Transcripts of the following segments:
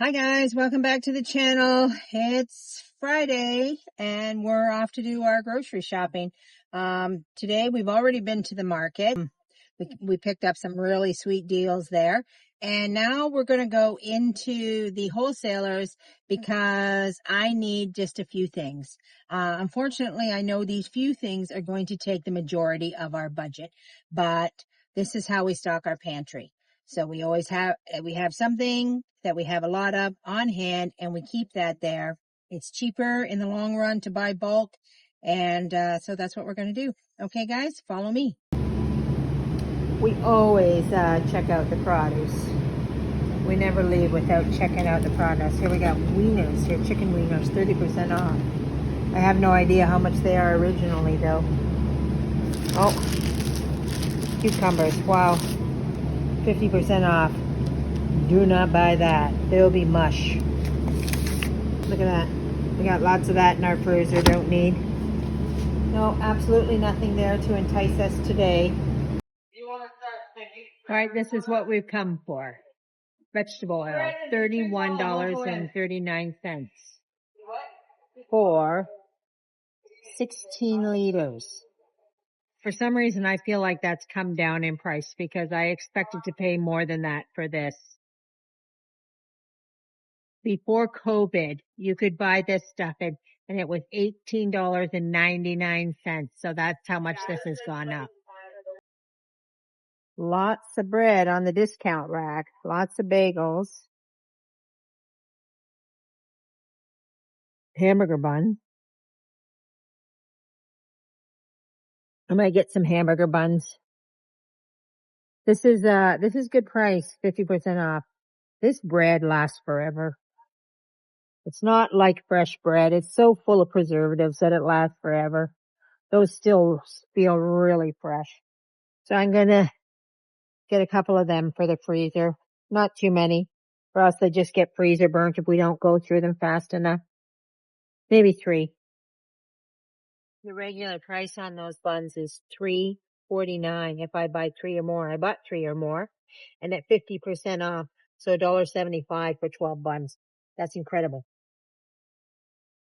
Hi guys, welcome back to the channel. It's Friday and we're off to do our grocery shopping. Today we've already been to the market. We picked up some really sweet deals there. And now we're going to go into the wholesalers because I need just a few things. Unfortunately, I know these few things are going to take the majority of our budget, but this is how we stock our pantry. So we have something that we have a lot of on hand and we keep that there. It's cheaper in the long run to buy bulk. And so that's what we're going to do. Okay, guys, follow me. We always check out the produce. We never leave without checking out the produce. Here we got wieners here, chicken wieners, 30% off. I have no idea how much they are originally though. Oh, cucumbers, wow. 50% off. Do not buy that. They'll be mush. Look at that. We got lots of that in our freezer. Don't need. No, absolutely nothing there to entice us today. All right, this is what we've come for. Vegetable oil, $31.39 for 16 liters. For some reason, I feel like that's come down in price because I expected to pay more than that for this. Before COVID, you could buy this stuff and it was $18.99. So that's how much this has gone up. Lots of bread on the discount rack. Lots of bagels. Hamburger bun. I might get some hamburger buns. This is good price, 50% off. This bread lasts forever. It's not like fresh bread. It's so full of preservatives that it lasts forever. Those still feel really fresh. So I'm gonna get a couple of them for the freezer. Not too many, or else they just get freezer burnt if we don't go through them fast enough. Maybe 3. The regular price on those buns is $3.49 if I buy 3 or more. I bought 3 or more, and at 50% off, so $1.75 for 12 buns. That's incredible.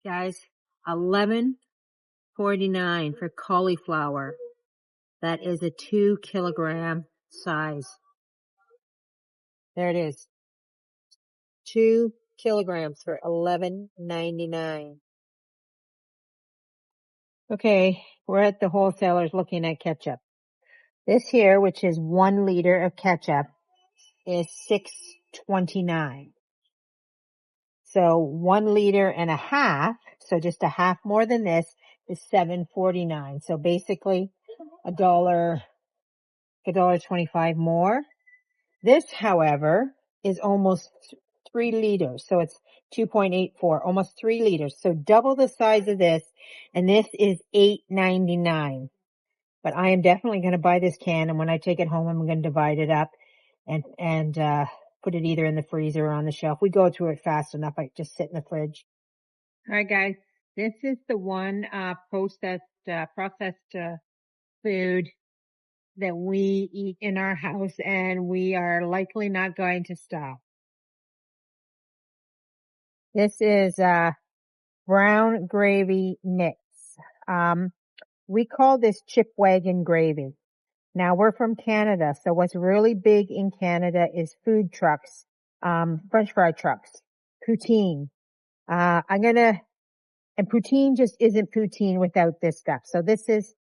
Guys, $11.49 for cauliflower. That is a 2-kilogram size. There it is. 2 kilograms for $11.99. Okay, we're at the wholesalers looking at ketchup. This here, which is 1 liter of ketchup, is $6.29. So 1 liter and a half, so just a half more than this, is $7.49. So basically $1.25 more. This, however, is almost 3 liters. So it's 2.84, almost 3 liters. So double the size of this. And this is $8.99. But I am definitely going to buy this can. And when I take it home, I'm going to divide it up and put it either in the freezer or on the shelf. We go through it fast enough. I just sit in the fridge. All right, guys. This is the one processed food that we eat in our house, and we are likely not going to stop. This is brown gravy mix. We call this chip wagon gravy. Now we're from Canada, so what's really big in Canada is food trucks, French fry trucks, poutine. And poutine just isn't poutine without this stuff. So this is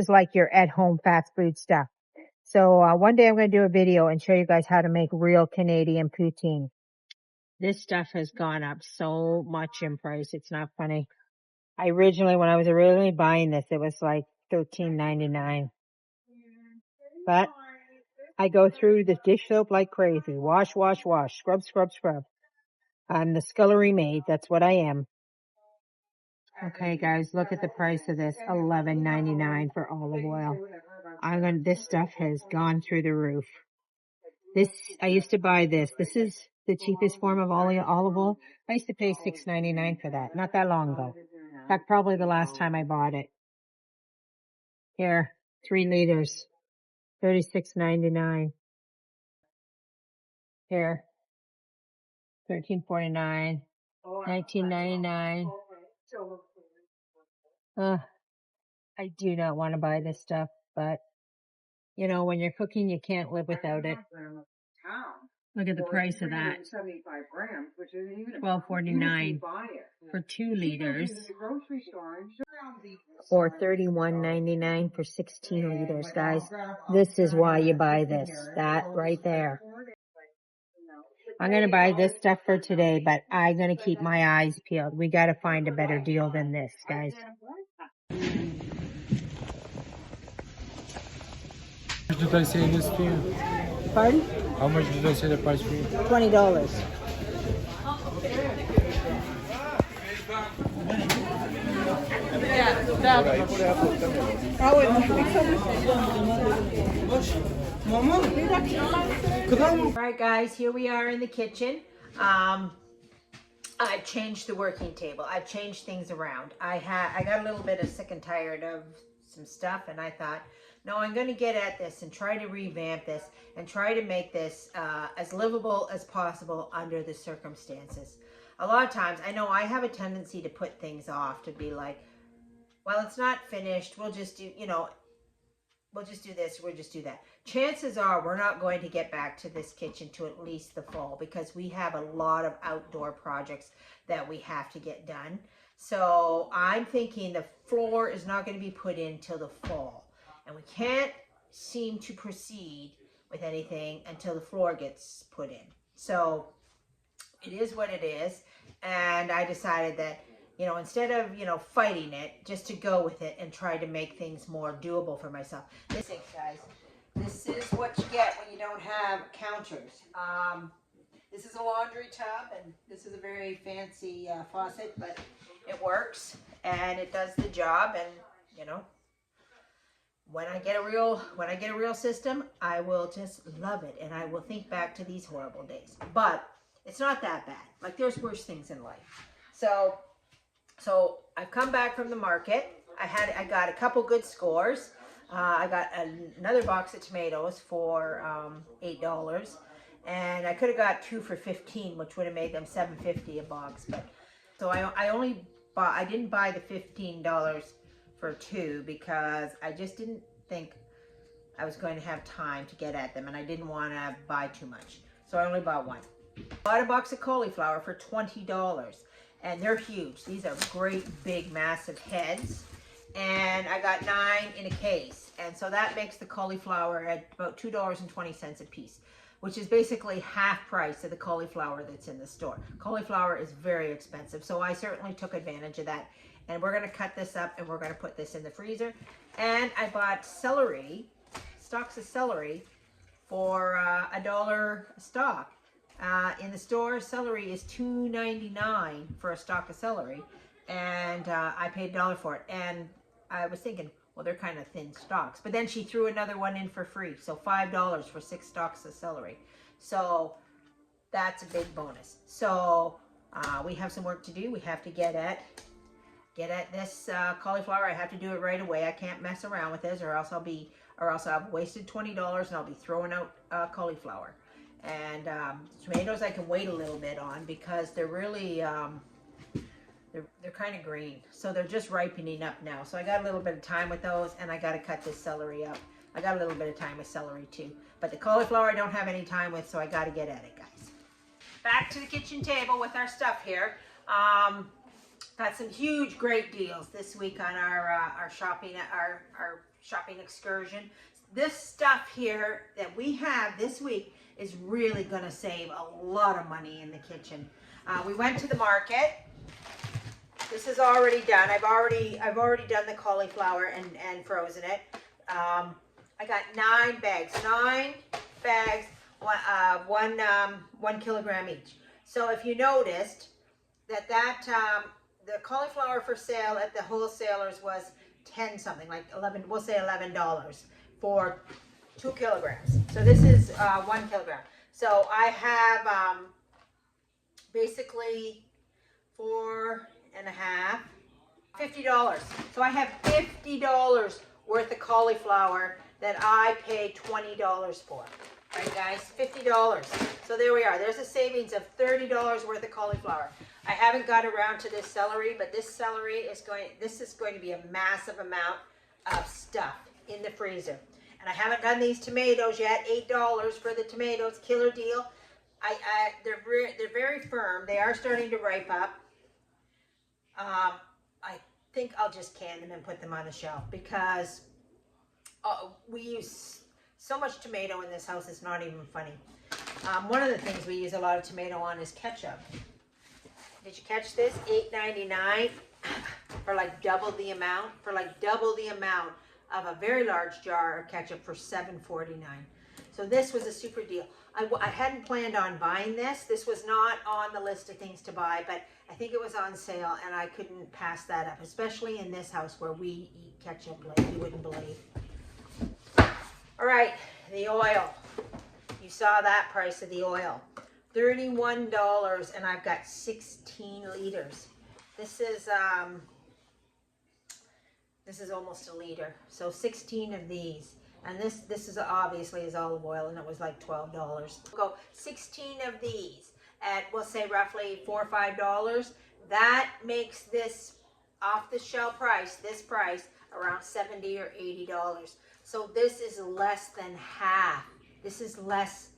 like your at-home fast food stuff. So one day I'm going to do a video and show you guys how to make real Canadian poutine. This stuff has gone up so much in price. It's not funny. When I was originally buying this, it was like $13.99. But I go through the dish soap like crazy. Wash, wash, wash. Scrub, scrub, scrub. I'm the scullery maid. That's what I am. Okay, guys, look at the price of this. $11.99 for olive oil. This stuff has gone through the roof. I used to buy this. This is the cheapest form of olive oil. I used to pay $6.99 for that. Not that long ago. In fact, probably the last time I bought it. Here, 3 liters. $36.99. Here. $13.49, $19.99. I do not want to buy this stuff, but you know, when you're cooking, you can't live without it. Look at the price of that. $12.49 for 2 liters. Or $31.99 for 16 liters, guys. This is why you buy this. That right there. I'm going to buy this stuff for today, but I'm going to keep my eyes peeled. We got to find a better deal than this, guys. How much did I say this for you? Pardon? How much did I say the price for you? $20. Alright guys, here we are in the kitchen. I've changed the working table. I've changed things around. I got a little bit of sick and tired of some stuff, and I thought, no, I'm going to get at this and try to revamp this and try to make this as livable as possible under the circumstances. A lot of times, I know I have a tendency to put things off, to be like, well, it's not finished. We'll just do, you know, we'll just do this, we'll just do that. Chances are we're not going to get back to this kitchen to at least the fall, because we have a lot of outdoor projects that we have to get done. So I'm thinking the floor is not going to be put in till the fall. And we can't seem to proceed with anything until the floor gets put in. So it is what it is. And I decided that, you know, instead of, you know, fighting it, just to go with it and try to make things more doable for myself. This is, guys, this is what you get when you don't have counters. This is a laundry tub, and this is a very fancy faucet, but it works and it does the job. And you know, when I get a real system, I will just love it, and I will think back to these horrible days. But it's not that bad. Like, there's worse things in life. So I've come back from the market. I got a couple good scores. I got another box of tomatoes for $8, and I could have got 2 for $15, which would have made them $7.50 a box. But so I didn't buy the $15 for 2 because I just didn't think I was going to have time to get at them, and I didn't want to buy too much. So I only bought 1. Bought a box of cauliflower for $20. And they're huge. These are great, big, massive heads. And I got 9 in a case. And so that makes the cauliflower at about $2.20 a piece, which is basically half price of the cauliflower that's in the store. Cauliflower is very expensive. So I certainly took advantage of that. And we're going to cut this up, and we're going to put this in the freezer. And I bought celery, stalks of celery, for $1 a stalk. In the store, celery is $2.99 for a stalk of celery, and I paid $1 for it. And I was thinking, well, they're kind of thin stalks. But then she threw another one in for free, so $5 for 6 stalks of celery. So that's a big bonus. So we have some work to do. We have to get at this cauliflower. I have to do it right away. I can't mess around with this, or else I've wasted $20 and I'll be throwing out cauliflower. And tomatoes I can wait a little bit on, because they're really they're kind of green, so they're just ripening up now. So I got a little bit of time with those, and I got to cut this celery up. I got a little bit of time with celery too, but the cauliflower I don't have any time with, so I got to get at it, guys. Back to the kitchen table with our stuff here. Got some huge, great deals this week on our shopping excursion. This stuff here that we have this week is really going to save a lot of money in the kitchen. We went to the market. This is already done. I've already done the cauliflower and frozen it. I got 9 bags. 9 bags, 1 kilogram each. So if you noticed that the cauliflower for sale at the wholesalers was 10 something, like 11. We'll say $11 for 2 kilograms. So this is 1 kilogram. So I have basically 4 and a half, $50. So I have $50 worth of cauliflower that I paid $20 for. All right, guys, $50. So there we are. There's a savings of $30 worth of cauliflower. I haven't got around to this celery, but this celery is going to be a massive amount of stuff in the freezer. And I haven't done these tomatoes yet. $8 for the tomatoes, killer deal. They're very firm. They are starting to ripe up. I think I'll just can them and put them on the shelf because we use so much tomato in this house, it's not even funny. One of the things we use a lot of tomato on is ketchup. Did you catch this? $8.99 for like double the amount. For like double the amount of a very large jar of ketchup for $7.49. So this was a super deal. I hadn't planned on buying this. This was not on the list of things to buy, but I think it was on sale and I couldn't pass that up, especially in this house where we eat ketchup like you wouldn't believe. All right, the oil. You saw that price of the oil. $31 and I've got 16 liters. This is almost a liter. So 16 of these. And this is obviously is olive oil and it was like $12. Go 16 of these at, we'll say roughly $4 or $5. That makes this off the shelf price, this price, around $70 or $80. So this is less than half. This is less,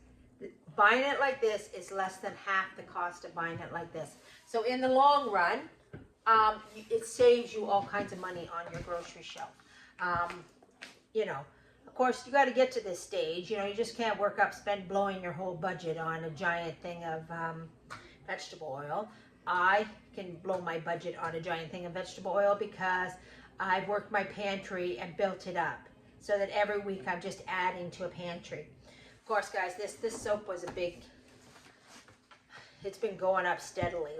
buying it like this is less than half the cost of buying it like this. So in the long run, it saves you all kinds of money on your grocery shelf. You know, of course, you got to get to this stage. You know, you just can't work up, blowing your whole budget on a giant thing of vegetable oil. I can blow my budget on a giant thing of vegetable oil because I've worked my pantry and built it up so that every week I'm just adding to a pantry. Of course, guys, this soap was a big, it's been going up steadily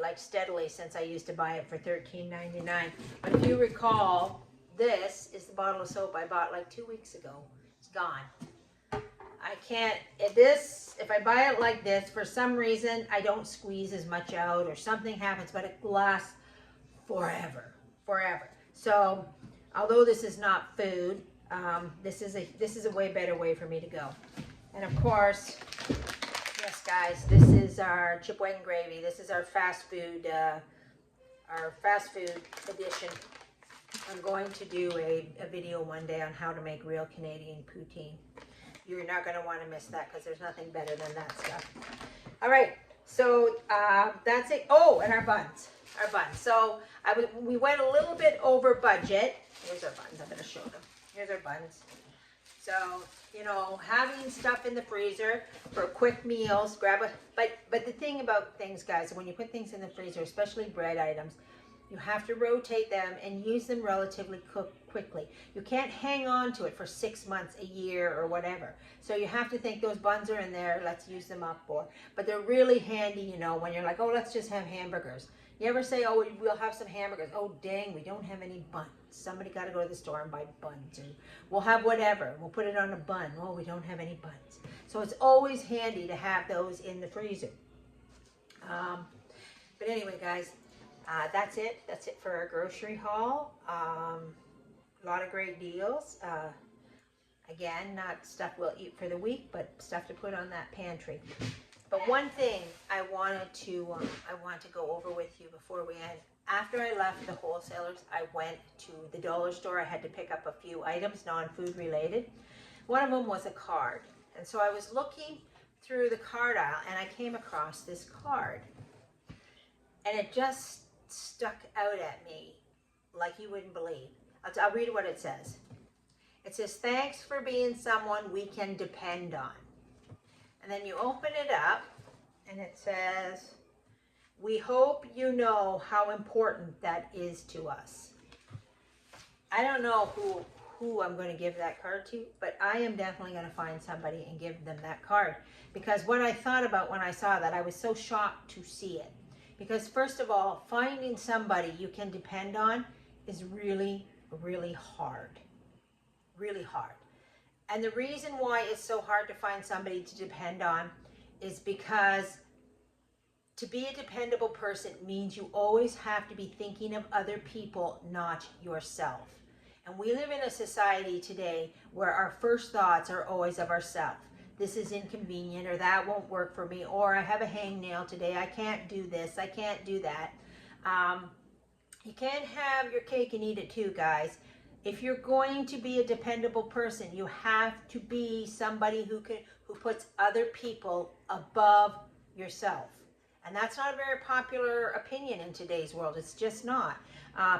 since I used to buy it for $13.99. But if you recall, this is the bottle of soap I bought like 2 weeks ago. It's gone. I can't, if I buy it like this, for some reason, I don't squeeze as much out or something happens, but it lasts forever. So, although this is not food, this is a way better way for me to go. And of course, yes, guys, this is our chipwang gravy. This is our fast food edition. I'm going to do a video one day on how to make real Canadian poutine. You're not going to want to miss that because there's nothing better than that stuff. All right, so that's it. Oh, and our buns. So we went a little bit over budget. Here's our buns. I'm going to show them. Here's our buns. So, you know, having stuff in the freezer for quick meals, but the thing about things, guys, when you put things in the freezer, especially bread items, you have to rotate them and use them relatively quickly. You can't hang on to it for 6 months, a year, or whatever. So you have to think those buns are in there, let's use them up for. But they're really handy, you know, when you're like, oh, let's just have hamburgers. You ever say, oh, we'll have some hamburgers. Oh, dang, we don't have any buns. Somebody got to go to the store and buy buns. Or we'll have whatever. We'll put it on a bun. Oh, we don't have any buns. So it's always handy to have those in the freezer. But anyway, guys, that's it. That's it for our grocery haul. A lot of great deals. Again, not stuff we'll eat for the week, but stuff to put on that pantry. But one thing I wanted to go over with you before we end. After I left the wholesalers, I went to the dollar store. I had to pick up a few items, non-food related. One of them was a card. And so I was looking through the card aisle and I came across this card. And it just stuck out at me like you wouldn't believe. I'll read what it says. It says, thanks for being someone we can depend on. And then you open it up and it says, we hope you know how important that is to us. I don't know who I'm going to give that card to, but I am definitely going to find somebody and give them that card. Because what I thought about when I saw that, I was so shocked to see it. Because first of all, finding somebody you can depend on is really, really hard. Really hard. And the reason why it's so hard to find somebody to depend on is because to be a dependable person means you always have to be thinking of other people, not yourself. And we live in a society today where our first thoughts are always of ourselves. this is inconvenient, or that won't work for me, or I have a hangnail today, I can't do this, I can't do that. You can't have your cake and eat it too, guys. If you're going to be a dependable person, you have to be somebody who puts other people above yourself. And that's not a very popular opinion in today's world. It's just not.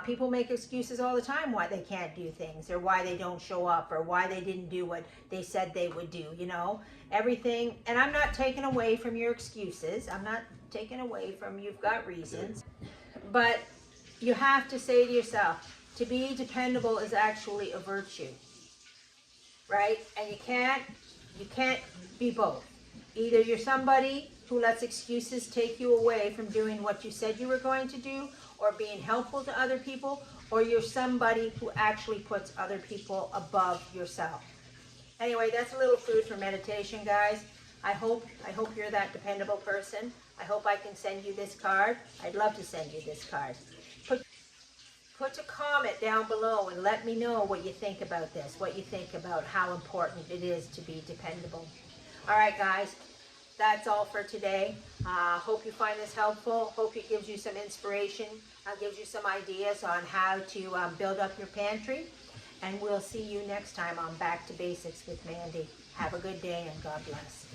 People make excuses all the time why they can't do things, or why they don't show up, or why they didn't do what they said they would do, you know, everything. And I'm not taking away from your excuses. I'm not taking away from, you've got reasons. But you have to say to yourself, to be dependable is actually a virtue, right? And you can't be both. Either you're somebody who lets excuses take you away from doing what you said you were going to do, or being helpful to other people, or you're somebody who actually puts other people above yourself. Anyway, that's a little food for meditation, guys. I hope you're that dependable person. I hope I can send you this card. I'd love to send you this card. Put a comment down below and let me know what you think about this, what you think about how important it is to be dependable. All right, guys, that's all for today. Hope you find this helpful. Hope it gives you some inspiration, gives you some ideas on how to build up your pantry. And we'll see you next time on Back to Basics with Mandy. Have a good day and God bless.